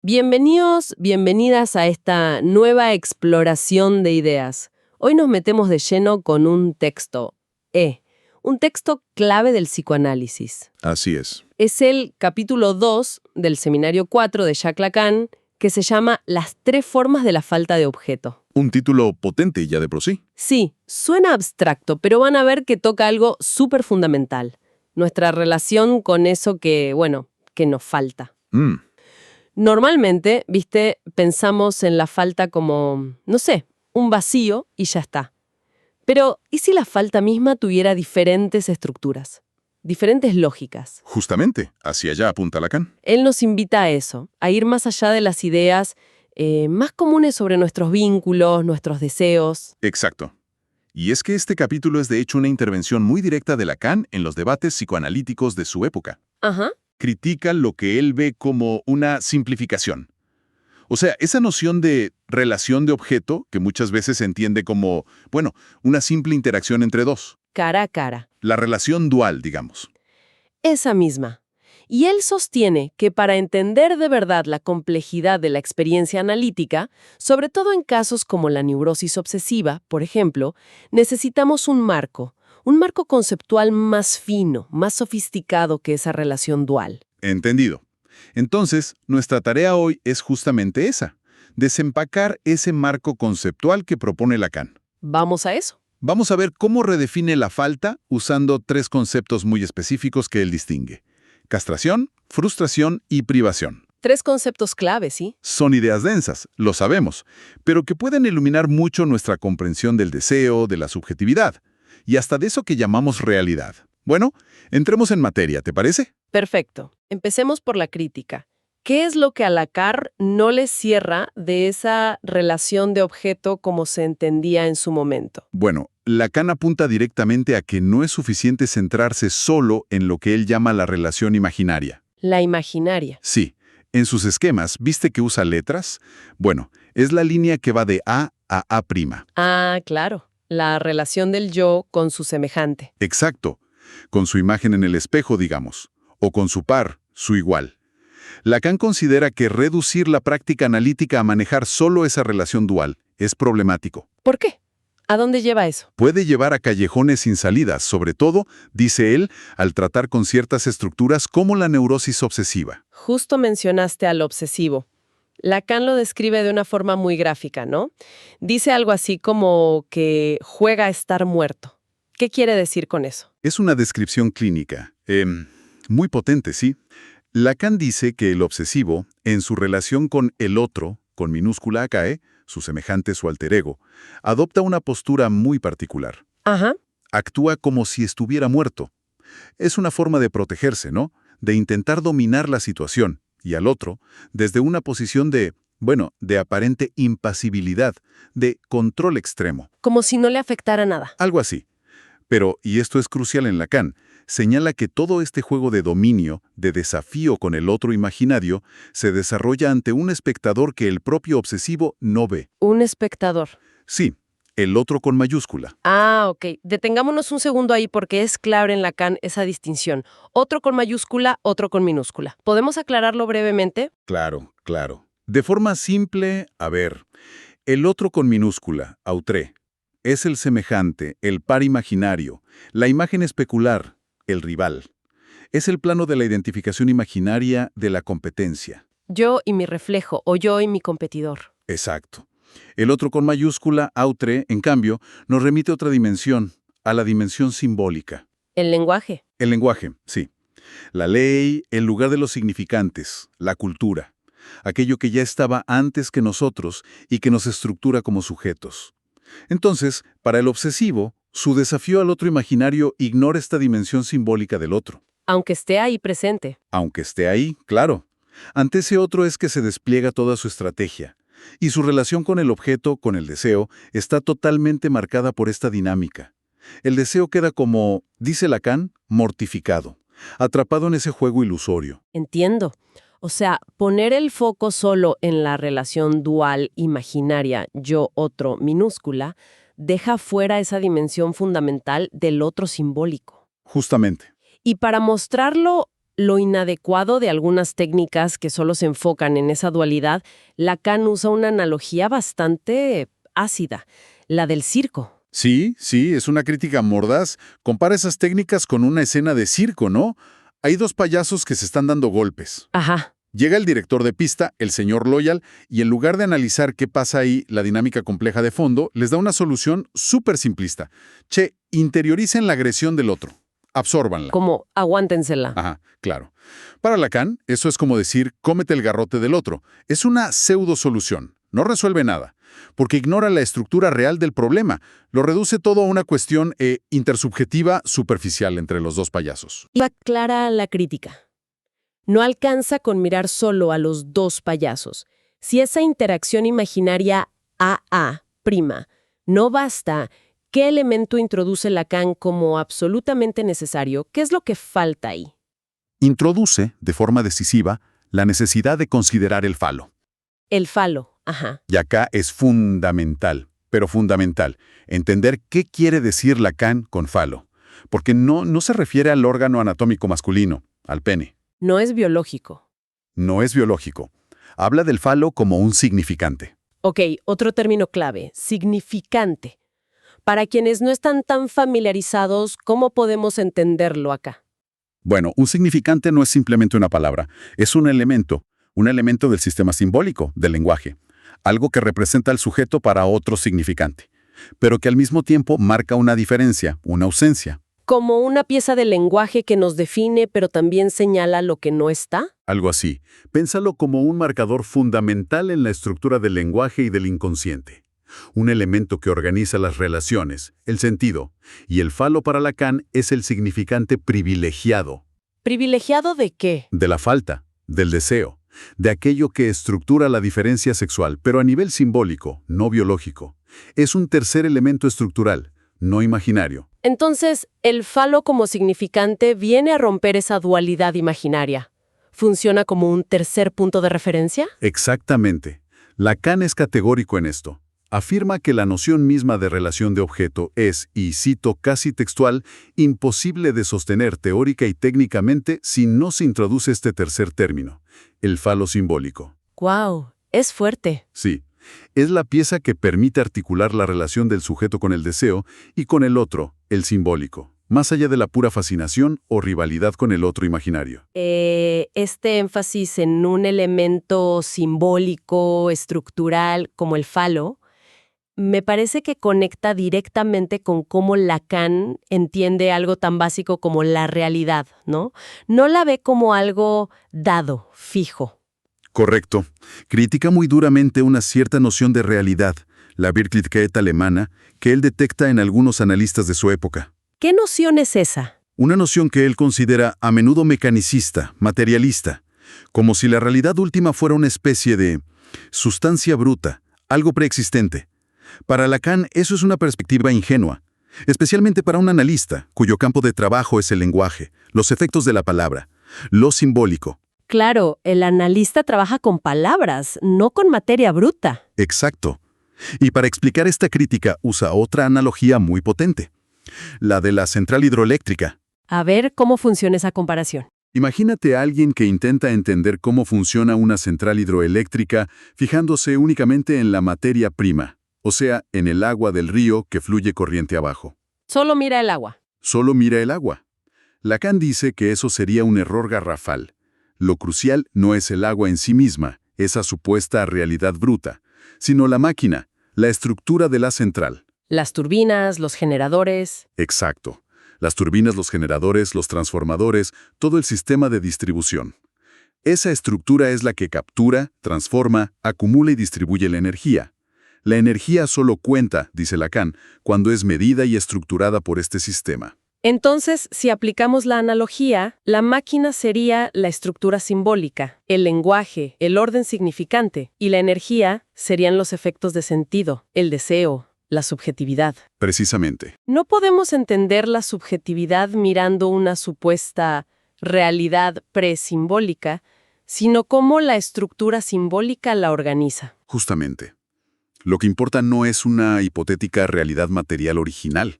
Bienvenidos, bienvenidas a esta nueva exploración de ideas. Hoy nos metemos de lleno con un texto, un texto clave del psicoanálisis. Así es. Es el capítulo 2 del seminario 4 de Jacques Lacan, que se llama Las tres formas de la falta de objeto. Un título potente ya de por sí. Sí, suena abstracto, pero van a ver que toca algo súper fundamental. Nuestra relación con eso que nos falta. Normalmente, pensamos en la falta como, no sé, un vacío y ya está. Pero, ¿y si la falta misma tuviera diferentes estructuras? Diferentes lógicas. Justamente, hacia allá apunta Lacan. Él nos invita a eso, a ir más allá de las ideas más comunes sobre nuestros vínculos, nuestros deseos. Exacto. Y es que este capítulo es de hecho una intervención muy directa de Lacan en los debates psicoanalíticos de su época. Ajá. Critica lo que él ve como una simplificación. O sea, esa noción de relación de objeto, que muchas veces se entiende como, una simple interacción entre dos. Cara a cara. La relación dual, digamos. Esa misma. Y él sostiene que para entender de verdad la complejidad de la experiencia analítica, sobre todo en casos como la neurosis obsesiva, por ejemplo, necesitamos un marco conceptual más fino, más sofisticado que esa relación dual. Entendido. Entonces, nuestra tarea hoy es justamente esa, desempacar ese marco conceptual que propone Lacan. ¿Vamos a eso? Vamos a ver cómo redefine la falta usando tres conceptos muy específicos que él distingue: castración, frustración y privación. Tres conceptos clave, ¿sí? Son ideas densas, lo sabemos, pero que pueden iluminar mucho nuestra comprensión del deseo, de la subjetividad, y hasta de eso que llamamos realidad. Bueno, entremos en materia, ¿te parece? Perfecto. Empecemos por la crítica. ¿Qué es lo que a Lacan no le cierra de esa relación de objeto como se entendía en su momento? Bueno, Lacan apunta directamente a que no es suficiente centrarse solo en lo que él llama la relación imaginaria. La imaginaria. Sí, en sus esquemas, ¿viste que usa letras? Bueno, es la línea que va de A a A'. Ah, claro. La relación del yo con su semejante. Exacto, con su imagen en el espejo, digamos, o con su par, su igual. Lacan considera que reducir la práctica analítica a manejar solo esa relación dual es problemático. ¿Por qué? ¿A dónde lleva eso? Puede llevar a callejones sin salidas, sobre todo, dice él, al tratar con ciertas estructuras como la neurosis obsesiva. Justo mencionaste al obsesivo. Lacan lo describe de una forma muy gráfica, ¿no? Dice algo así como que juega a estar muerto. ¿Qué quiere decir con eso? Es una descripción clínica, muy potente, ¿sí? Lacan dice que el obsesivo, en su relación con el otro, con minúscula acá, su semejante, su alter ego, adopta una postura muy particular. Ajá. Actúa como si estuviera muerto. Es una forma de protegerse, ¿no? De intentar dominar la situación, y al otro, desde una posición de aparente impasibilidad, de control extremo. Como si no le afectara nada. Algo así. Pero, y esto es crucial en Lacan, señala que todo este juego de dominio, de desafío con el otro imaginario, se desarrolla ante un espectador que el propio obsesivo no ve. Un espectador. Sí, el otro con mayúscula. Ah, ok. Detengámonos un segundo ahí porque es clave en Lacan esa distinción. Otro con mayúscula, otro con minúscula. ¿Podemos aclararlo brevemente? Claro, claro. De forma simple, el otro con minúscula, autré, es el semejante, el par imaginario, la imagen especular, el rival. Es el plano de la identificación imaginaria de la competencia. Yo y mi reflejo, o yo y mi competidor. Exacto. El otro con mayúscula, autre, en cambio, nos remite a otra dimensión, a la dimensión simbólica. El lenguaje. El lenguaje, sí. La ley, el lugar de los significantes, la cultura. Aquello que ya estaba antes que nosotros y que nos estructura como sujetos. Entonces, para el obsesivo, su desafío al otro imaginario ignora esta dimensión simbólica del otro. Aunque esté ahí presente. Aunque esté ahí, claro. Ante ese otro es que se despliega toda su estrategia. Y su relación con el objeto, con el deseo, está totalmente marcada por esta dinámica. El deseo queda como, dice Lacan, mortificado, atrapado en ese juego ilusorio. Entiendo. O sea, poner el foco solo en la relación dual imaginaria yo-otro minúscula deja fuera esa dimensión fundamental del otro simbólico. Justamente. Y para mostrarlo lo inadecuado de algunas técnicas que solo se enfocan en esa dualidad, Lacan usa una analogía bastante ácida, la del circo. Sí, sí, es una crítica mordaz. Compara esas técnicas con una escena de circo, ¿no? Hay dos payasos que se están dando golpes. Ajá. Llega el director de pista, el señor Loyal, y en lugar de analizar qué pasa ahí, la dinámica compleja de fondo, les da una solución súper simplista. Che, interioricen la agresión del otro. Absórbanla. Como aguántensela. Ajá, claro. Para Lacan, eso es como decir, cómete el garrote del otro. Es una pseudo solución. No resuelve nada, porque ignora la estructura real del problema. Lo reduce todo a una cuestión intersubjetiva superficial entre los dos payasos. Y aclara la crítica. No alcanza con mirar solo a los dos payasos. Si esa interacción imaginaria AA' no basta, ¿qué elemento introduce Lacan como absolutamente necesario? ¿Qué es lo que falta ahí? Introduce, de forma decisiva, la necesidad de considerar el falo. El falo, ajá. Y acá es fundamental, pero fundamental, entender qué quiere decir Lacan con falo. Porque no se refiere al órgano anatómico masculino, al pene. No es biológico. No es biológico. Habla del falo como un significante. Ok, otro término clave, significante. Para quienes no están tan familiarizados, ¿cómo podemos entenderlo acá? Bueno, un significante no es simplemente una palabra, es un elemento del sistema simbólico, del lenguaje. Algo que representa al sujeto para otro significante, pero que al mismo tiempo marca una diferencia, una ausencia. Como una pieza de lenguaje que nos define, pero también señala lo que no está. Algo así. Pénsalo como un marcador fundamental en la estructura del lenguaje y del inconsciente. Un elemento que organiza las relaciones, el sentido. Y el falo para Lacan es el significante privilegiado. ¿Privilegiado de qué? De la falta, del deseo, de aquello que estructura la diferencia sexual, pero a nivel simbólico, no biológico. Es un tercer elemento estructural, no imaginario. Entonces, el falo como significante viene a romper esa dualidad imaginaria. ¿Funciona como un tercer punto de referencia? Exactamente. Lacan es categórico en esto. Afirma que la noción misma de relación de objeto es, y cito casi textual, imposible de sostener teórica y técnicamente si no se introduce este tercer término, el falo simbólico. ¡Guau! Es fuerte. Sí. Es la pieza que permite articular la relación del sujeto con el deseo y con el otro, el simbólico, más allá de la pura fascinación o rivalidad con el otro imaginario. Este énfasis en un elemento simbólico, estructural, como el falo, me parece que conecta directamente con cómo Lacan entiende algo tan básico como la realidad, ¿no? No la ve como algo dado, fijo. Correcto. Critica muy duramente una cierta noción de realidad, la Wirklichkeit alemana, que él detecta en algunos analistas de su época. ¿Qué noción es esa? Una noción que él considera a menudo mecanicista, materialista, como si la realidad última fuera una especie de sustancia bruta, algo preexistente. Para Lacan eso es una perspectiva ingenua, especialmente para un analista, cuyo campo de trabajo es el lenguaje, los efectos de la palabra, lo simbólico. Claro, el analista trabaja con palabras, no con materia bruta. Exacto. Y para explicar esta crítica usa otra analogía muy potente, la de la central hidroeléctrica. A ver cómo funciona esa comparación. Imagínate a alguien que intenta entender cómo funciona una central hidroeléctrica fijándose únicamente en la materia prima, o sea, en el agua del río que fluye corriente abajo. Solo mira el agua. Solo mira el agua. Lacan dice que eso sería un error garrafal. Lo crucial no es el agua en sí misma, esa supuesta realidad bruta, sino la máquina, la estructura de la central. Las turbinas, los generadores. Exacto. Las turbinas, los generadores, los transformadores, todo el sistema de distribución. Esa estructura es la que captura, transforma, acumula y distribuye la energía. La energía solo cuenta, dice Lacan, cuando es medida y estructurada por este sistema. Entonces, si aplicamos la analogía, la máquina sería la estructura simbólica, el lenguaje, el orden significante, y la energía serían los efectos de sentido, el deseo, la subjetividad. Precisamente. No podemos entender la subjetividad mirando una supuesta realidad presimbólica, sino cómo la estructura simbólica la organiza. Justamente. Lo que importa no es una hipotética realidad material original,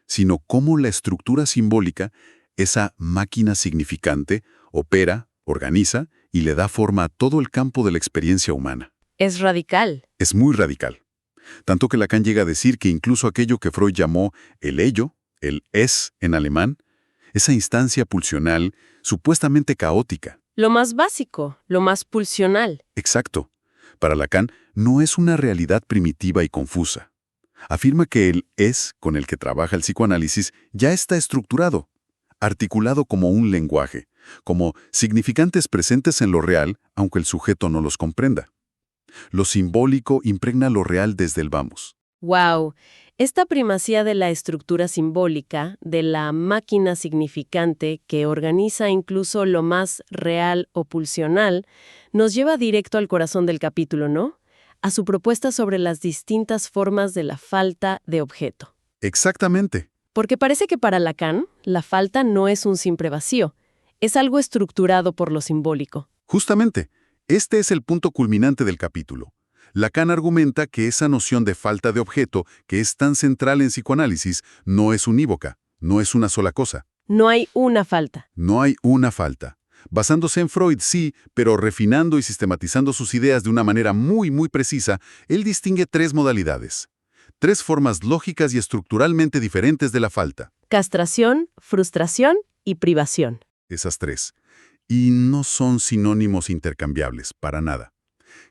sino cómo la estructura simbólica Esa máquina significante opera, organiza y le da forma a todo el campo de la experiencia humana. Es radical. Es muy radical. Tanto que Lacan llega a decir que incluso aquello que Freud llamó el ello, el es en alemán, esa instancia pulsional supuestamente caótica. Lo más básico, lo más pulsional. Exacto. Para Lacan no es una realidad primitiva y confusa. Afirma que el es con el que trabaja el psicoanálisis ya está estructurado, articulado como un lenguaje, como significantes presentes en lo real, aunque el sujeto no los comprenda. Lo simbólico impregna lo real desde el vamos. ¡Wow! Esta primacía de la estructura simbólica, de la máquina significante que organiza incluso lo más real o pulsional, nos lleva directo al corazón del capítulo, ¿no? A su propuesta sobre las distintas formas de la falta de objeto. Exactamente. Porque parece que para Lacan, la falta no es un simple vacío, es algo estructurado por lo simbólico. Justamente, este es el punto culminante del capítulo. Lacan argumenta que esa noción de falta de objeto, que es tan central en psicoanálisis, no es unívoca, no es una sola cosa. No hay una falta. No hay una falta. Basándose en Freud, sí, pero refinando y sistematizando sus ideas de una manera muy precisa, él distingue tres modalidades. Tres formas lógicas y estructuralmente diferentes de la falta. Castración, frustración y privación. Esas tres. Y no son sinónimos intercambiables, para nada.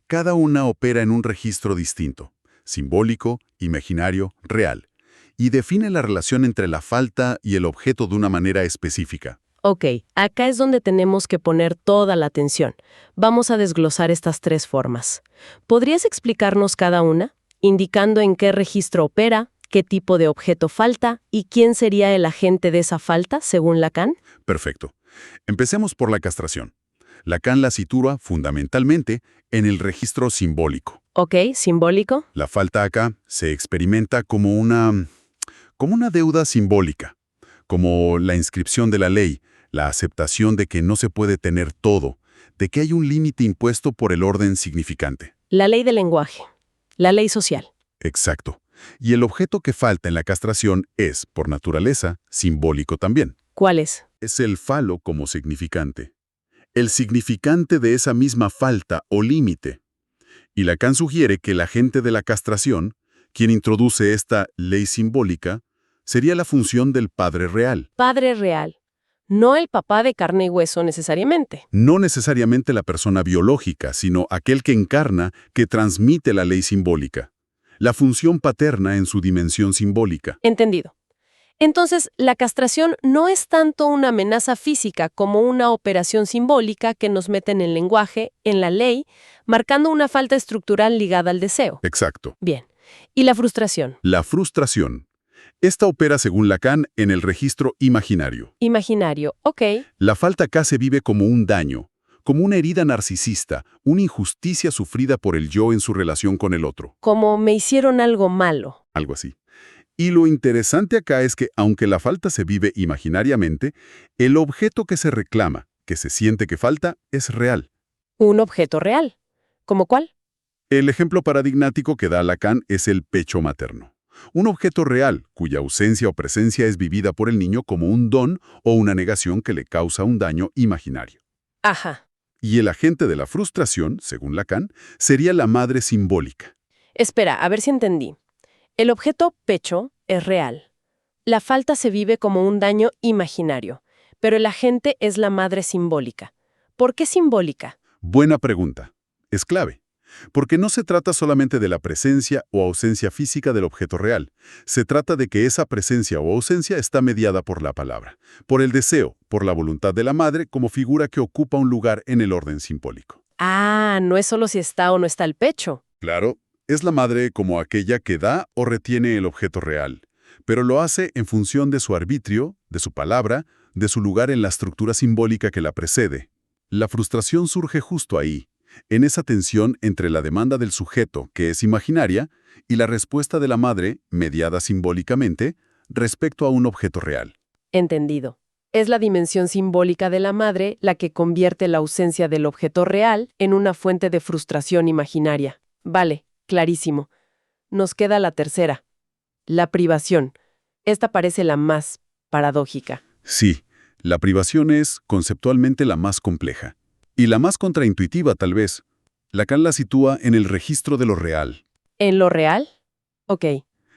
Cada una opera en un registro distinto, simbólico, imaginario, real, y define la relación entre la falta y el objeto de una manera específica. Ok, acá es donde tenemos que poner toda la atención. Vamos a desglosar estas tres formas. ¿Podrías explicarnos cada una, indicando en qué registro opera, qué tipo de objeto falta y quién sería el agente de esa falta, según Lacan? Perfecto. Empecemos por la castración. Lacan la sitúa fundamentalmente en el registro simbólico. Ok, simbólico. La falta acá se experimenta como una deuda simbólica, como la inscripción de la ley, la aceptación de que no se puede tener todo, de que hay un límite impuesto por el orden significante. La ley del lenguaje. La ley social. Exacto. Y el objeto que falta en la castración es, por naturaleza, simbólico también. ¿Cuál es? Es el falo como significante. El significante de esa misma falta o límite. Y Lacan sugiere que el agente de la castración, quien introduce esta ley simbólica, sería la función del padre real. Padre real. No el papá de carne y hueso necesariamente. No necesariamente la persona biológica, sino aquel que encarna, que transmite la ley simbólica. La función paterna en su dimensión simbólica. Entendido. Entonces, la castración no es tanto una amenaza física como una operación simbólica que nos mete en el lenguaje, en la ley, marcando una falta estructural ligada al deseo. Exacto. Bien. ¿Y la frustración? La frustración. Esta opera, según Lacan, en el registro imaginario. Imaginario, ok. La falta acá se vive como un daño, como una herida narcisista, una injusticia sufrida por el yo en su relación con el otro. Como me hicieron algo malo. Algo así. Y lo interesante acá es que, aunque la falta se vive imaginariamente, el objeto que se reclama, que se siente que falta, es real. Un objeto real. ¿Cómo cuál? El ejemplo paradigmático que da Lacan es el pecho materno. Un objeto real, cuya ausencia o presencia es vivida por el niño como un don o una negación que le causa un daño imaginario. Ajá. Y el agente de la frustración, según Lacan, sería la madre simbólica. Espera, a ver si entendí. El objeto pecho es real. La falta se vive como un daño imaginario, pero el agente es la madre simbólica. ¿Por qué simbólica? Buena pregunta. Es clave. Porque no se trata solamente de la presencia o ausencia física del objeto real. Se trata de que esa presencia o ausencia está mediada por la palabra, por el deseo, por la voluntad de la madre como figura que ocupa un lugar en el orden simbólico. Ah, no es solo si está o no está el pecho. Claro, es la madre como aquella que da o retiene el objeto real, pero lo hace en función de su arbitrio, de su palabra, de su lugar en la estructura simbólica que la precede. La frustración surge justo ahí, en esa tensión entre la demanda del sujeto, que es imaginaria, y la respuesta de la madre, mediada simbólicamente, respecto a un objeto real. Entendido. Es la dimensión simbólica de la madre la que convierte la ausencia del objeto real en una fuente de frustración imaginaria. Vale, clarísimo. Nos queda la tercera. La privación. Esta parece la más paradójica. Sí, La privación es, conceptualmente, la más compleja. Y la más contraintuitiva, tal vez. Lacan la sitúa en el registro de lo real. ¿En lo real? Ok.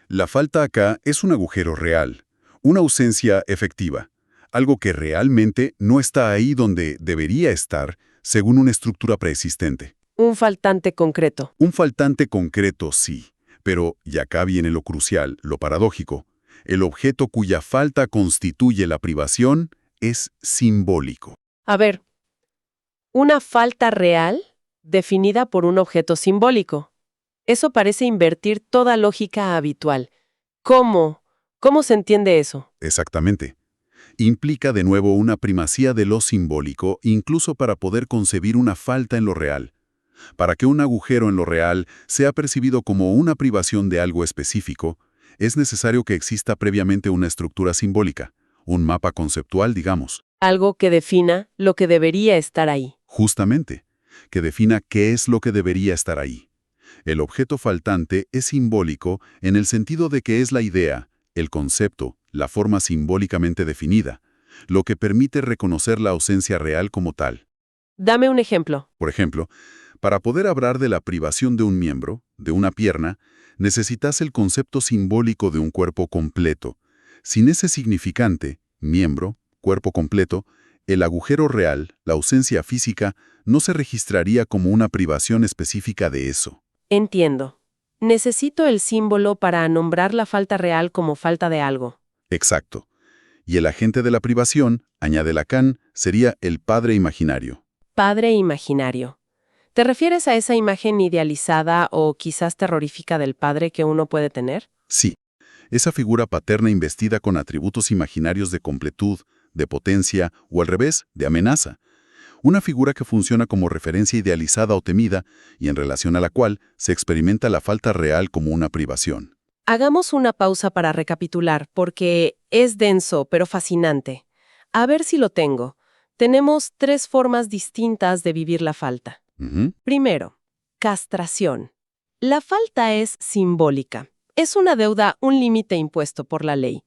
La falta acá es un agujero real, una ausencia efectiva, algo que realmente no está ahí donde debería estar, según una estructura preexistente. Un faltante concreto. Un faltante concreto, sí, pero, y acá viene lo crucial, lo paradójico, el objeto cuya falta constituye la privación es simbólico. A ver, una falta real definida por un objeto simbólico. Eso parece invertir toda lógica habitual. ¿Cómo? ¿Cómo se entiende eso? Exactamente. Implica de nuevo una primacía de lo simbólico, incluso para poder concebir una falta en lo real. Para que un agujero en lo real sea percibido como una privación de algo específico, es necesario que exista previamente una estructura simbólica, un mapa conceptual, digamos. Algo que defina lo que debería estar ahí. Justamente, que defina qué es lo que debería estar ahí. El objeto faltante es simbólico en el sentido de que es la idea, el concepto, la forma simbólicamente definida, lo que permite reconocer la ausencia real como tal. Dame un ejemplo. Por ejemplo, para poder hablar de la privación de un miembro, de una pierna, necesitas el concepto simbólico de un cuerpo completo. Sin ese significante, miembro, cuerpo completo, el agujero real, la ausencia física, no se registraría como una privación específica de eso. Entiendo. Necesito el símbolo para nombrar la falta real como falta de algo. Exacto. Y el agente de la privación, añade Lacan, sería el padre imaginario. Padre imaginario. ¿Te refieres a esa imagen idealizada o quizás terrorífica del padre que uno puede tener? Sí, esa figura paterna investida con atributos imaginarios de completud, de potencia o al revés, de amenaza. Una figura que funciona como referencia idealizada o temida y en relación a la cual se experimenta la falta real como una privación. Hagamos una pausa para recapitular, porque es denso, pero fascinante. A ver si lo tengo. Tenemos 3 formas distintas de vivir la falta. Ujú. Primero, castración. La falta es simbólica. Es una deuda, un límite impuesto por la ley.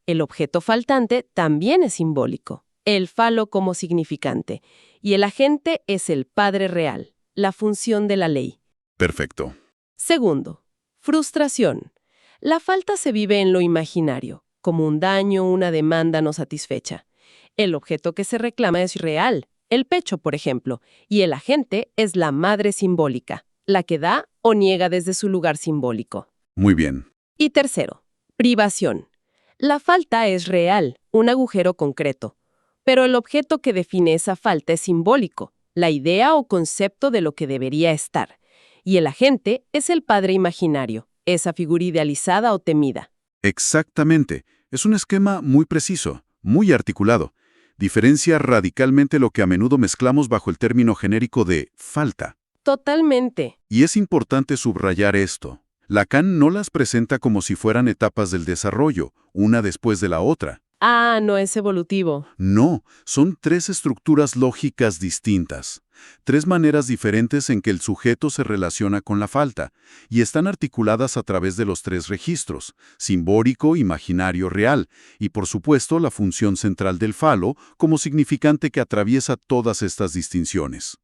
El objeto faltante también es simbólico. El falo como significante. Y el agente es el padre real, la función de la ley. Perfecto. Segundo, frustración. La falta se vive en lo imaginario, como un daño, una demanda no satisfecha. El objeto que se reclama es real, el pecho, por ejemplo, y el agente es la madre simbólica, la que da o niega desde su lugar simbólico. Muy bien. Y tercero, privación. La falta es real, un agujero concreto, pero el objeto que define esa falta es simbólico, la idea o concepto de lo que debería estar. Y el agente es el padre imaginario, esa figura idealizada o temida. Exactamente. Es un esquema muy preciso, muy articulado. Diferencia radicalmente lo que a menudo mezclamos bajo el término genérico de falta. Totalmente. Y es importante subrayar esto. Lacan no las presenta como si fueran etapas del desarrollo, una después de la otra. Ah, no es evolutivo. No, son 3 estructuras lógicas distintas, 3 maneras diferentes en que el sujeto se relaciona con la falta, y están articuladas a través de los 3 registros, simbólico, imaginario, real, y por supuesto la función central del falo como significante que atraviesa todas estas distinciones.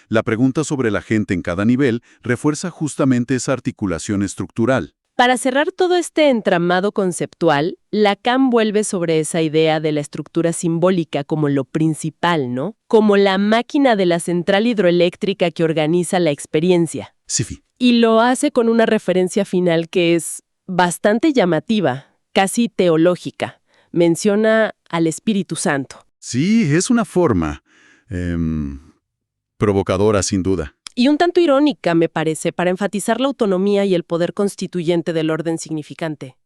La pregunta sobre el agente en cada nivel refuerza justamente esa articulación estructural. Para cerrar todo este entramado conceptual, Lacan vuelve sobre esa idea de la estructura simbólica como lo principal, ¿no? Como la máquina de la central hidroeléctrica que organiza la experiencia. Sí. Y lo hace con una referencia final que es bastante llamativa, casi teológica. Menciona al Espíritu Santo. Sí, es una forma provocadora, sin duda. Y un tanto irónica, me parece, para enfatizar la autonomía y el poder constituyente del orden significante.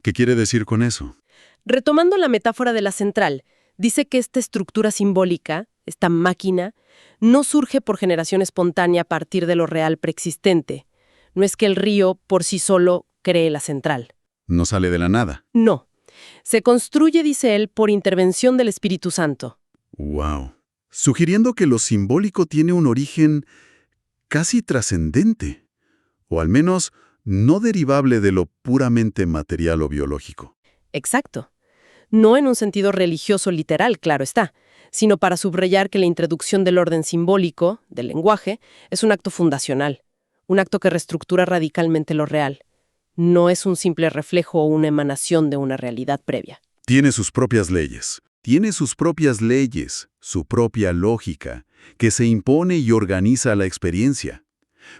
¿Qué quiere decir con eso? Retomando la metáfora de la central, dice que esta estructura simbólica, esta máquina, no surge por generación espontánea a partir de lo real preexistente. No es que el río por sí solo cree la central. No sale de la nada. No. Se construye, dice él, por intervención del Espíritu Santo. ¡Wow! Sugiriendo que lo simbólico tiene un origen casi trascendente, o al menos no derivable de lo puramente material o biológico. Exacto. No en un sentido religioso literal, claro está, sino para subrayar que la introducción del orden simbólico, del lenguaje, es un acto fundacional, un acto que reestructura radicalmente lo real. No es un simple reflejo o una emanación de una realidad previa. Tiene sus propias leyes. Tiene sus propias leyes, su propia lógica, que se impone y organiza la experiencia.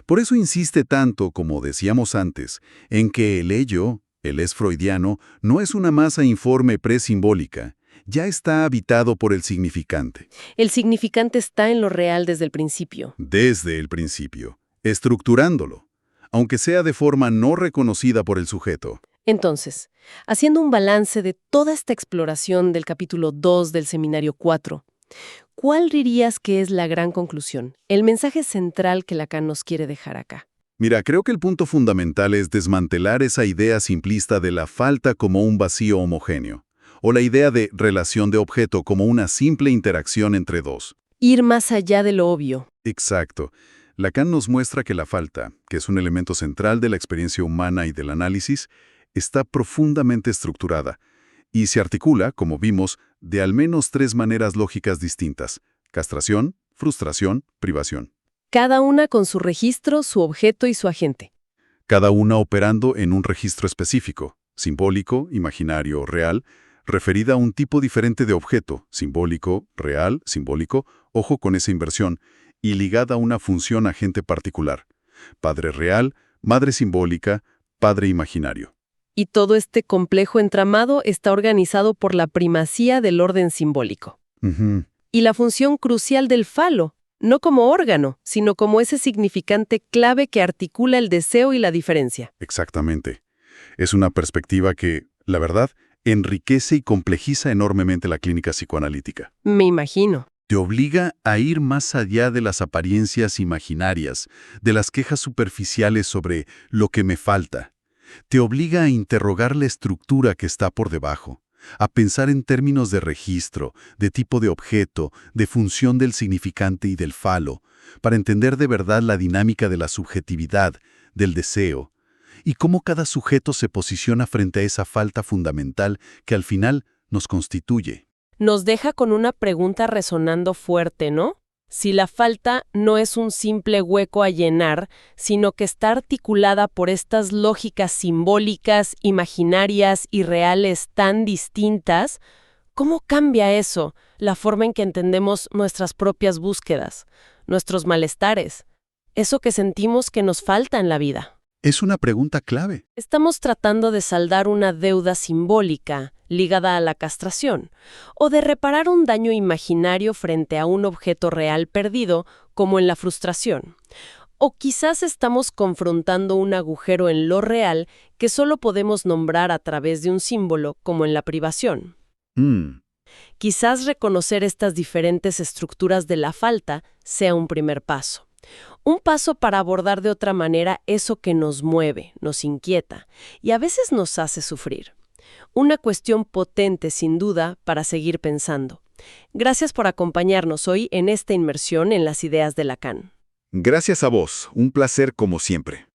Por eso insiste tanto, como decíamos antes, en que el ello, el es freudiano, no es una masa informe presimbólica, ya está habitado por el significante. El significante está en lo real desde el principio. Desde el principio, estructurándolo, aunque sea de forma no reconocida por el sujeto. Entonces, haciendo un balance de toda esta exploración del capítulo 2 del Seminario 4, ¿cuál dirías que es la gran conclusión, el mensaje central que Lacan nos quiere dejar acá? Mira, creo que el punto fundamental es desmantelar esa idea simplista de la falta como un vacío homogéneo, o la idea de relación de objeto como una simple interacción entre dos. Ir más allá de lo obvio. Exacto. Lacan nos muestra que la falta, que es un elemento central de la experiencia humana y del análisis, está profundamente estructurada y se articula, como vimos, de al menos 3 maneras lógicas distintas: castración, frustración, privación. Cada una con su registro, su objeto y su agente. Cada una operando en un registro específico, simbólico, imaginario, real, referida a un tipo diferente de objeto, simbólico, real, simbólico, ojo con esa inversión, y ligada a una función agente particular: padre real, madre simbólica, padre imaginario. Y todo este complejo entramado está organizado por la primacía del orden simbólico. Ujú. Y la función crucial del falo, no como órgano, sino como ese significante clave que articula el deseo y la diferencia. Exactamente. Es una perspectiva que, la verdad, enriquece y complejiza enormemente la clínica psicoanalítica. Me imagino. Te obliga a ir más allá de las apariencias imaginarias, de las quejas superficiales sobre lo que me falta. Te obliga a interrogar la estructura que está por debajo, a pensar en términos de registro, de tipo de objeto, de función del significante y del falo, para entender de verdad la dinámica de la subjetividad, del deseo, y cómo cada sujeto se posiciona frente a esa falta fundamental que al final nos constituye. Nos deja con una pregunta resonando fuerte, ¿no? Si la falta no es un simple hueco a llenar, sino que está articulada por estas lógicas simbólicas, imaginarias y reales tan distintas, ¿cómo cambia eso la forma en que entendemos nuestras propias búsquedas, nuestros malestares, eso que sentimos que nos falta en la vida? Es una pregunta clave. Estamos tratando de saldar una deuda simbólica ligada a la castración, o de reparar un daño imaginario frente a un objeto real perdido, como en la frustración. O quizás estamos confrontando un agujero en lo real que solo podemos nombrar a través de un símbolo, como en la privación. Quizás reconocer estas diferentes estructuras de la falta sea un primer paso. Un paso para abordar de otra manera eso que nos mueve, nos inquieta y a veces nos hace sufrir. Una cuestión potente, sin duda, para seguir pensando. Gracias por acompañarnos hoy en esta inmersión en las ideas de Lacan. Gracias a vos, un placer como siempre.